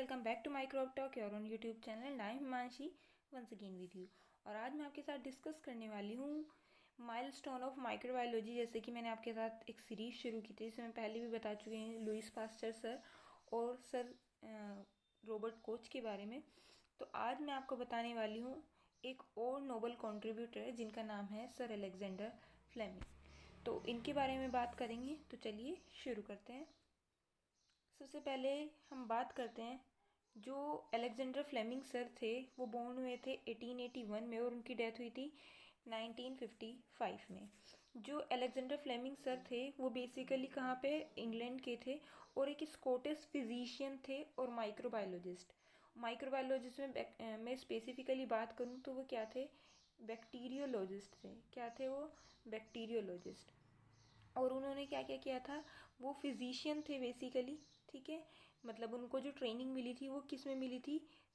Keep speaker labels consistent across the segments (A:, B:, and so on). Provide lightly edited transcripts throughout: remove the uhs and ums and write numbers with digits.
A: Welcome back to my crop talk your on YouTube channel. I am Himanshi once again with you. और आज मैं आपके साथ discuss करने वाली हूँ माइलस्टोन ऑफ माइक्रोबायोलॉजी। जैसे कि मैंने आपके साथ एक सीरीज शुरू की थी, इसमें मैं पहले भी बता चुके हैं लुईस पास्चर सर और सर रॉबर्ट कोच के बारे में। तो आज मैं आपको बताने वाली हूँ एक और नोबल कॉन्ट्रीब्यूटर जिनका नाम है सर अलेक्जेंडर फ्लेमिंग। तो इनके बारे में बात करेंगे, तो चलिए शुरू करते हैं। सबसे पहले हम बात करते हैं, जो अलेक्जेंडर फ्लेमिंग सर थे वो बोर्न हुए थे 1881 में और उनकी डेथ हुई थी 1955 में। जो अलेक्जेंडर फ्लेमिंग सर थे वो बेसिकली कहाँ पे, इंग्लैंड के थे और एक स्कॉटिश फिजिशियन थे और माइक्रोबायोलॉजिस्ट। माइक्रोबायोलॉजिस्ट में मैं स्पेसिफिकली बात करूँ तो वो क्या थे, बैक्टीरियोलॉजिस्ट थे। क्या थे वो, बैक्टीरियोलॉजिस्ट। और उन्होंने क्या क्या किया था, वो फिजिशियन थे बेसिकली, ठीक है। मतलब उनको जो ट्रेनिंग मिली थी वो किस में मिली थी,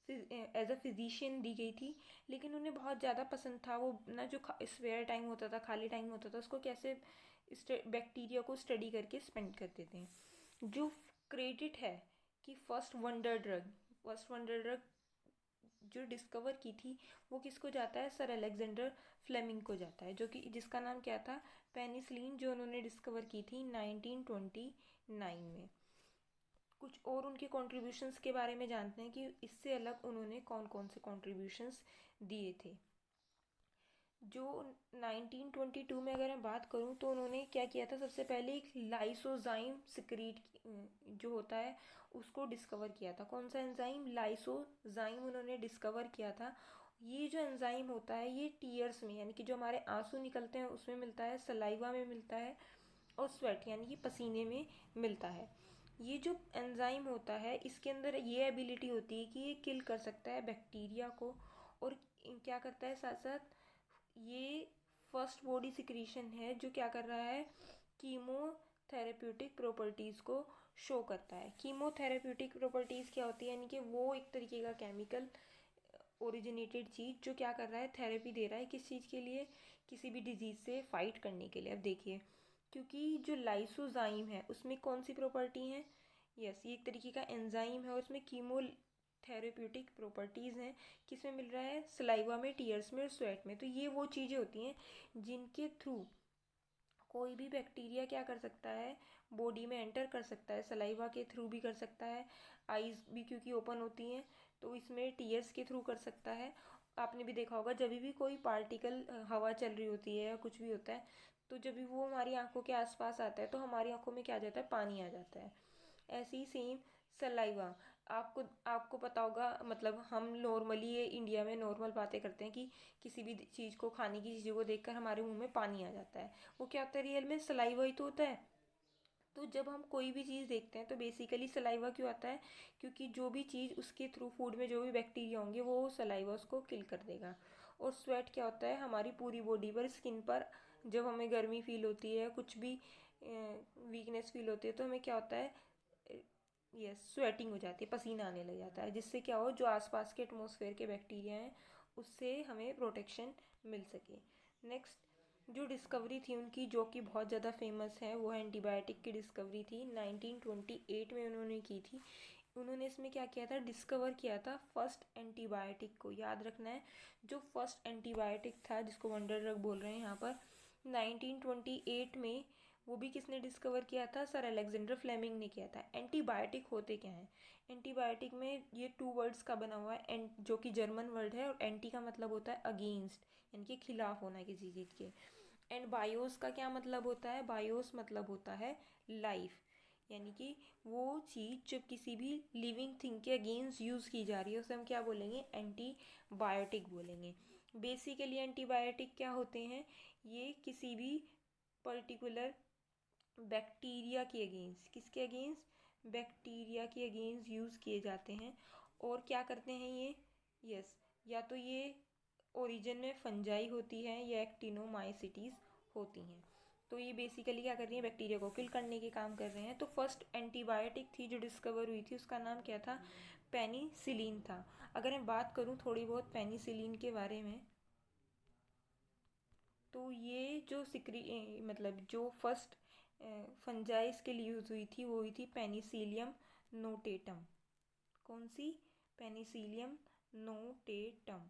A: एज अ फिजिशियन दी गई थी। लेकिन उन्हें बहुत ज़्यादा पसंद था वो ना, जो स्पेयर टाइम होता था, खाली टाइम होता था, उसको कैसे बैक्टीरिया को स्टडी करके स्पेंड करते थे। जो क्रेडिट है कि फर्स्ट वंडर ड्रग जो डिस्कवर की थी वो किसको जाता है, सर अलेक्जेंडर फ्लेमिंग को जाता है, जो कि जिसका नाम क्या था, पेनिसिलिन, जो उन्होंने डिस्कवर की थी 1929 में। कुछ और उनके कॉन्ट्रीब्यूशंस के बारे में जानते हैं कि इससे अलग उन्होंने कौन कौन से कॉन्ट्रीब्यूशंस दिए थे। जो 1922 में अगर मैं बात करूं तो उन्होंने क्या किया था, सबसे पहले एक लाइसोजाइम सिक्रीट जो होता है उसको डिस्कवर किया था। कौन सा एंजाइम, लाइसोजाइम उन्होंने डिस्कवर किया था। ये जो एंजाइम होता है ये टीयर्स में, यानी कि जो हमारे आंसू निकलते हैं उसमें मिलता है, सलाइवा में मिलता है और स्वेट यानी कि पसीने में मिलता है। ये जो एंजाइम होता है इसके अंदर ये एबिलिटी होती है कि ये किल कर सकता है बैक्टीरिया को। और क्या करता है, साथ साथ ये फर्स्ट बॉडी सिक्रीशन है जो क्या कर रहा है, कीमोथेरेप्यूटिक प्रॉपर्टीज़ को शो करता है। कीमोथेरेप्यूटिक प्रॉपर्टीज़ क्या होती है, यानी कि वो एक तरीके का केमिकल ओरिजिनेटेड चीज़ जो क्या कर रहा है, थेरेपी दे रहा है किस चीज़ के लिए, किसी भी डिजीज़ से फाइट करने के लिए। अब देखिए, क्योंकि जो लाइसोजाइम है उसमें कौन सी प्रॉपर्टी है, यस ये एक तरीके का एंजाइम है और उसमें कीमो थेरेप्यूटिक प्रॉपर्टीज़ हैं। किस में मिल रहा है, सलाइवा में, टीयर्स में और स्वेट में। तो ये वो चीज़ें होती हैं जिनके थ्रू कोई भी बैक्टीरिया क्या कर सकता है, बॉडी में एंटर कर सकता है। सलाइवा के थ्रू भी कर सकता है, आइज़ भी क्योंकि ओपन होती हैं तो इसमें टीयर्स के थ्रू कर सकता है। आपने भी देखा होगा जब भी कोई पार्टिकल हवा चल रही होती है या कुछ भी होता है तो जब भी वो हमारी आंखों के आसपास आता है तो हमारी आंखों में क्या आ जाता है, पानी आ जाता है। ऐसे ही सेम सलाइवा, आपको आपको पता होगा, मतलब हम नॉर्मली ये इंडिया में नॉर्मल बातें करते हैं कि किसी भी चीज़ को, खाने की चीज़ों को देखकर हमारे मुंह में पानी आ जाता है। वो क्या होता है, रियल में सलाइवा ही तो होता है। तो जब हम कोई भी चीज़ देखते हैं तो बेसिकली सलाइवा क्यों आता है, क्योंकि जो भी चीज़ उसके थ्रू फूड में जो भी बैक्टीरिया होंगे वो सलाइवा उसको किल कर देगा। और स्वेट क्या होता है, हमारी पूरी बॉडी पर, स्किन पर, जब हमें गर्मी फील होती है, कुछ भी वीकनेस फील होती है तो हमें क्या होता है, यस स्वेटिंग हो जाती है, पसीना आने लग जाता है, जिससे क्या हो, जो आसपास के एटमॉस्फेयर के बैक्टीरिया हैं उससे हमें प्रोटेक्शन मिल सके। नेक्स्ट जो डिस्कवरी थी उनकी, जो कि बहुत ज़्यादा फेमस है, वो एंटीबायोटिक की डिस्कवरी थी 1928 में उन्होंने की थी। उन्होंने इसमें क्या किया था, डिस्कवर किया था फर्स्ट एंटीबायोटिक को। याद रखना है, जो फर्स्ट एंटीबायोटिक था जिसको वंडर ड्रग बोल रहे हैं यहाँ पर, 1928 में वो भी किसने डिस्कवर किया था, सर अलेक्जेंडर फ्लेमिंग ने किया था। एंटीबायोटिक होते क्या हैं, एंटीबायोटिक में ये टू वर्ड्स का बना हुआ है, जो कि जर्मन वर्ड है, और एंटी का मतलब होता है अगेंस्ट, यानी कि खिलाफ होना किसी चीज़ के। एंड बायोस का क्या मतलब होता है, बायोस मतलब होता है लाइफ, यानी कि वो चीज़ जब किसी भी लिविंग थिंग के अगेंस्ट यूज़ की जा रही है उसे हम क्या बोलेंगे, एंटीबायोटिक बोलेंगे। बेसिकली एंटीबायोटिक क्या होते हैं, ये किसी भी पर्टिकुलर बैक्टीरिया के अगेंस्ट, किसके अगेंस्ट, बैक्टीरिया के अगेंस्ट यूज़ किए जाते हैं। और क्या करते हैं ये, यस या तो ये ओरिजिन में फंजाई होती है या एक्टिनोमाइसिटीज़ होती हैं। तो ये बेसिकली क्या कर रही है, बैक्टीरिया को किल करने के काम कर रहे हैं। तो फर्स्ट एंटीबायोटिक थी जो डिस्कवर हुई थी उसका नाम क्या था, पेनिसिलिन था। अगर मैं बात करूँ थोड़ी बहुत पेनिसिलिन के बारे में, तो ये जो मतलब जो फर्स्ट फंजाई इसके लिए यूज़ हुई थी वो हुई थी पेनिसिलियम नोटेटम। कौन सी? Penicillium notatum.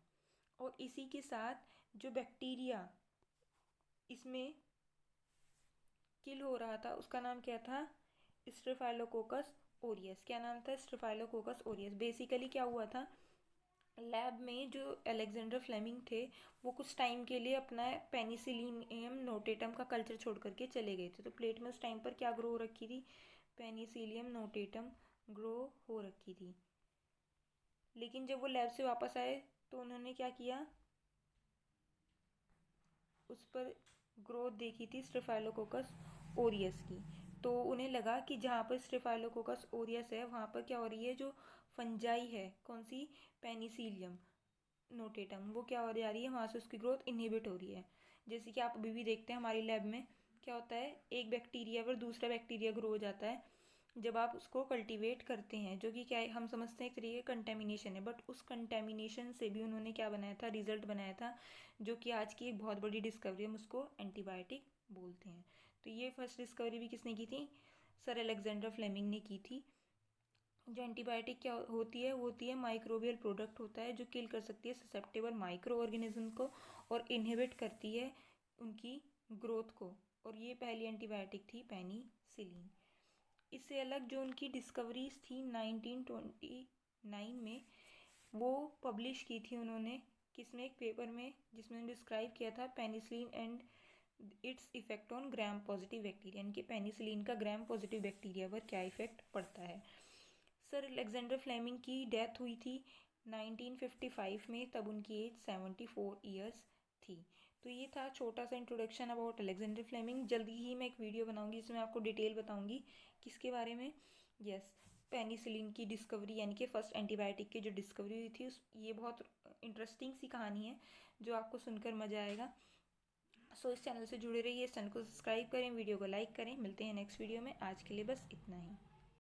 A: और इसी के साथ जो बैक्टीरिया इसमें किल हो रहा था उसका नाम क्या था? Staphylococcus Orius. क्या नाम था? Staphylococcus Orius. बेसिकली क्या हुआ था, लैब में जो अलेक्जेंडर फ्लेमिंग थे वो कुछ टाइम के लिए अपना पेनिसिलियम नोटेटम का कल्चर छोड़ करके चले गए थे। तो प्लेट में उस टाइम पर क्या ग्रो हो रखी थी? पेनिसिलियम नोटेटम ग्रो हो रखी थी। लेकिन जब वो लैब से वापस आए तो उन्होंने क्या किया, उस पर ग्रोथ देखी थी स्टेफाइलोकोकस ओरियस की। तो उन्हें लगा कि जहाँ पर स्टेफाइलोकोकस ओरियस है वहाँ पर क्या हो रही है, जो फंजाई है, कौन सी? पेनिसिलियम नोटेटम, वो क्या हो जा रही है, वहाँ से उसकी ग्रोथ इनहिबिट हो रही है। जैसे कि आप अभी भी देखते हैं हमारी लैब में क्या होता है, एक बैक्टीरिया पर दूसरा बैक्टीरिया ग्रो हो जाता है जब आप उसको कल्टीवेट करते हैं, जो कि क्या है, हम समझते हैं एक तरीके का कंटेमिनेशन है, बट उस कंटेमिनेशन से भी उन्होंने क्या बनाया था, रिजल्ट बनाया था, जो कि आज की एक बहुत बड़ी डिस्कवरी, हम उसको एंटीबायोटिक बोलते हैं। तो ये फर्स्ट डिस्कवरी भी किसने की थी? सर अलेक्जेंडर फ्लेमिंग ने की थी। जो एंटीबायोटिक क्या होती है, वो होती है माइक्रोबियल प्रोडक्ट होता है जो किल कर सकती है ससेप्टेबल माइक्रो ऑर्गेनिज्म को और इनहिबिट करती है उनकी ग्रोथ को। और ये पहली एंटीबायोटिक थी पेनिसिलिन। इससे अलग जो उनकी डिस्कवरीज थी 1929 में, वो पब्लिश की थी उन्होंने, किसमें? एक पेपर में, जिसमें डिस्क्राइब किया था penicillin and its effect on gram positive bacteria, यानी कि पेनिसिलिन का ग्राम पॉजिटिव बैक्टीरिया पर क्या इफेक्ट पड़ता है। सर अलेक्जेंडर फ्लेमिंग की डेथ हुई थी 1955 में, तब उनकी एज 74 ईयर्स थी। तो ये था छोटा सा इंट्रोडक्शन अबाउट अलेक्जेंडर फ्लेमिंग। जल्दी ही मैं एक वीडियो बनाऊंगी जिसमें आपको डिटेल बताऊंगी किसके बारे में, यस, पेनिसिलिन की डिस्कवरी, यानी कि फर्स्ट एंटीबायोटिक की जो डिस्कवरी हुई थी। ये बहुत इंटरेस्टिंग सी कहानी है जो आपको सुनकर मज़ा आएगा। सो इस चैनल से जुड़े रहिए, इस चैनल को सब्सक्राइब करें, वीडियो को लाइक करें। मिलते हैं नेक्स्ट वीडियो में, आज के लिए बस इतना ही।